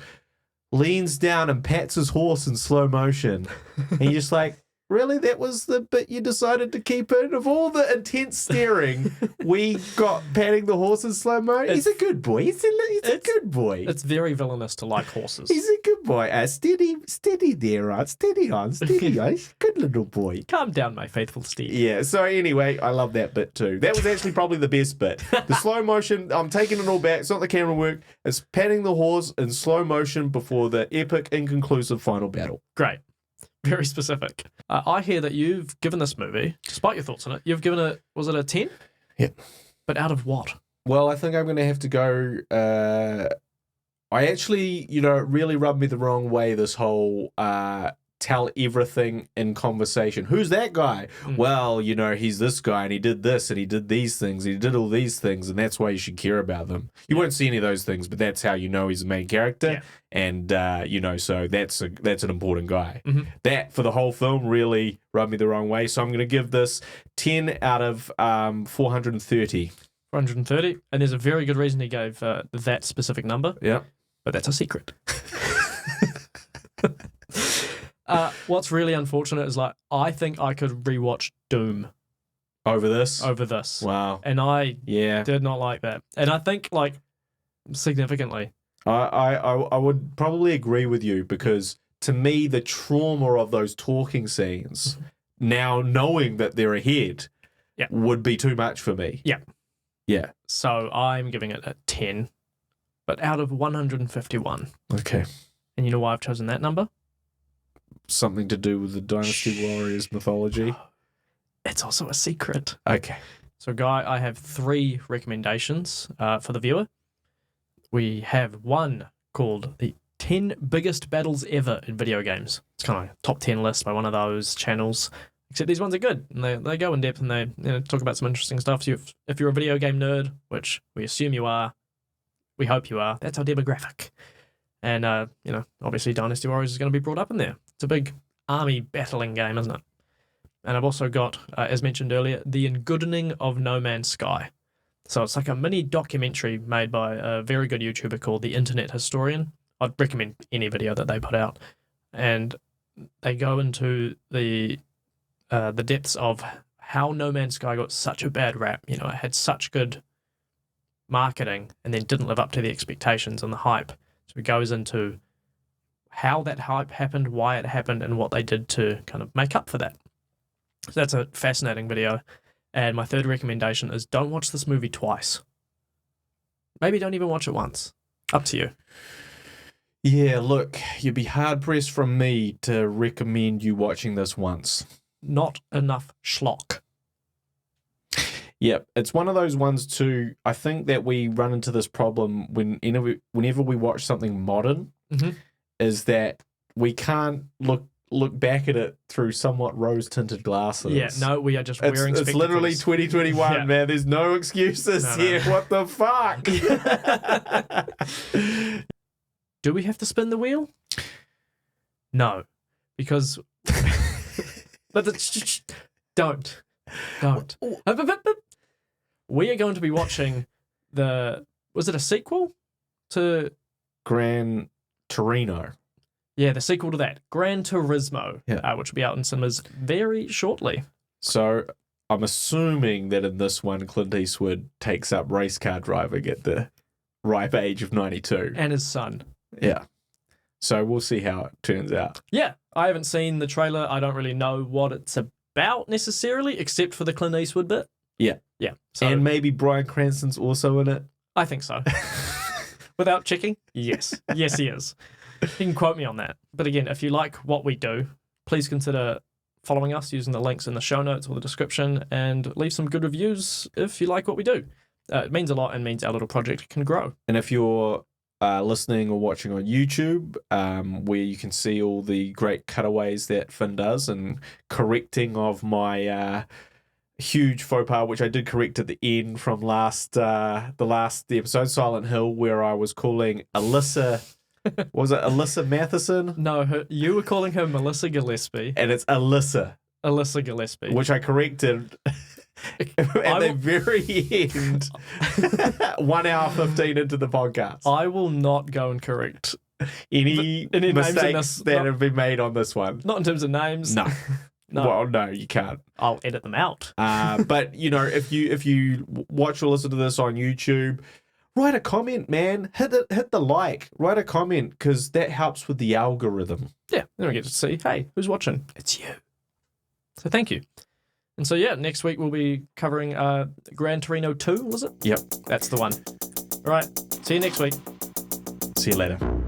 leans down and pats his horse in slow motion. And you're just like, really? That was the bit you decided to keep in? Of all the intense staring, we got patting the horse in slow mo? He's a good boy. He's a good boy. It's very villainous to like horses. He's a good boy. Steady there, right? Steady on. He's a good little boy. Calm down, my faithful steed. Yeah, so anyway, I love that bit too. That was actually probably the best bit. The slow motion, I'm taking it all back. It's not the camera work. It's patting the horse in slow motion before the epic, inconclusive final battle. Great. Very specific. I hear that you've given this movie, despite your thoughts on it, you've given it, was it a 10? Yep. But out of what? Well, I think I'm going to have to go... I actually, it really rubbed me the wrong way, this whole tell everything in conversation. Who's that guy? Well, he's this guy, and he did this, and he did these things, and he did all these things, and that's why you should care about them. You won't see any of those things, but that's how you know he's the main character. Yeah. And, so that's an important guy. That, for the whole film, really rubbed me the wrong way. So I'm going to give this 10 out of 430. 430. And there's a very good reason he gave that specific number. Yeah. But that's a secret. What's really unfortunate is, like, I think I could rewatch Doom over this. Wow. And I did not like that. And I think, like, significantly. I would probably agree with you, because to me the trauma of those talking scenes, now knowing that they're ahead, would be too much for me. Yeah. So I'm giving it a 10, but out of 151. Okay. And you know why I've chosen that number? Something to do with the Dynasty Warriors mythology? It's also a secret. Okay. So, Guy, I have 3 recommendations for the viewer. We have one called the 10 Biggest Battles Ever in Video Games. It's kind of a top 10 list by one of those channels. Except these ones are good, and they go in depth, and they talk about some interesting stuff. So if you're a video game nerd, which we assume you are, we hope you are, that's our demographic. And, obviously Dynasty Warriors is going to be brought up in there. It's a big army battling game, isn't it? And I've also got, as mentioned earlier, The Engoodening of No Man's Sky. So it's like a mini documentary made by a very good YouTuber called The Internet Historian. I'd recommend any video that they put out. And they go into the depths of how No Man's Sky got such a bad rap. It had such good marketing and then didn't live up to the expectations and the hype. So it goes into how that hype happened, why it happened, and what they did to kind of make up for that. So that's a fascinating video. And my third recommendation is don't watch this movie twice. Maybe don't even watch it once. Up to you. Yeah, look, you'd be hard-pressed from me to recommend you watching this once. Not enough schlock. Yep, it's one of those ones too. I think that we run into this problem whenever we watch something modern, is that we can't look back at it through somewhat rose-tinted glasses. Yeah, no, we are just wearing spectacles. It's literally 2021, man. There's no excuses here. What the fuck? Do we have to spin the wheel? No, because... Don't. We are going to be watching was it a sequel to Gran Torino? Yeah, the sequel to that, Gran Turismo, which will be out in cinemas very shortly. So I'm assuming that in this one, Clint Eastwood takes up race car driving at the ripe age of 92. And his son. Yeah. So we'll see how it turns out. Yeah, I haven't seen the trailer. I don't really know what it's about necessarily, except for the Clint Eastwood bit. Yeah. Yeah. So, and maybe Bryan Cranston's also in it. I think so. Without checking, yes. Yes, he is. You can quote me on that. But again, if you like what we do, please consider following us using the links in the show notes or the description, and leave some good reviews if you like what we do. It means a lot and means our little project can grow. And if you're listening or watching on YouTube, where you can see all the great cutaways that Finn does and correcting of my huge faux pas, which I did correct at the end from the episode, Silent Hill, where I was calling Alyssa... Was it Alyssa Matheson? No, you were calling her Melissa Gillespie. And it's Alyssa. Alyssa Gillespie. Which I corrected at the very end. 1 hour 15 into the podcast. I will not go and correct any mistakes that have been made on this one. Not in terms of names. No. No. Well, no, you can't. I'll edit them out. But, if you watch or listen to this on YouTube, write a comment, man. Hit the like. Write a comment, because that helps with the algorithm. Yeah, then we get to see, hey, who's watching? It's you. So thank you. And so, yeah, next week we'll be covering Gran Torino 2, was it? Yep. That's the one. All right. See you next week. See you later.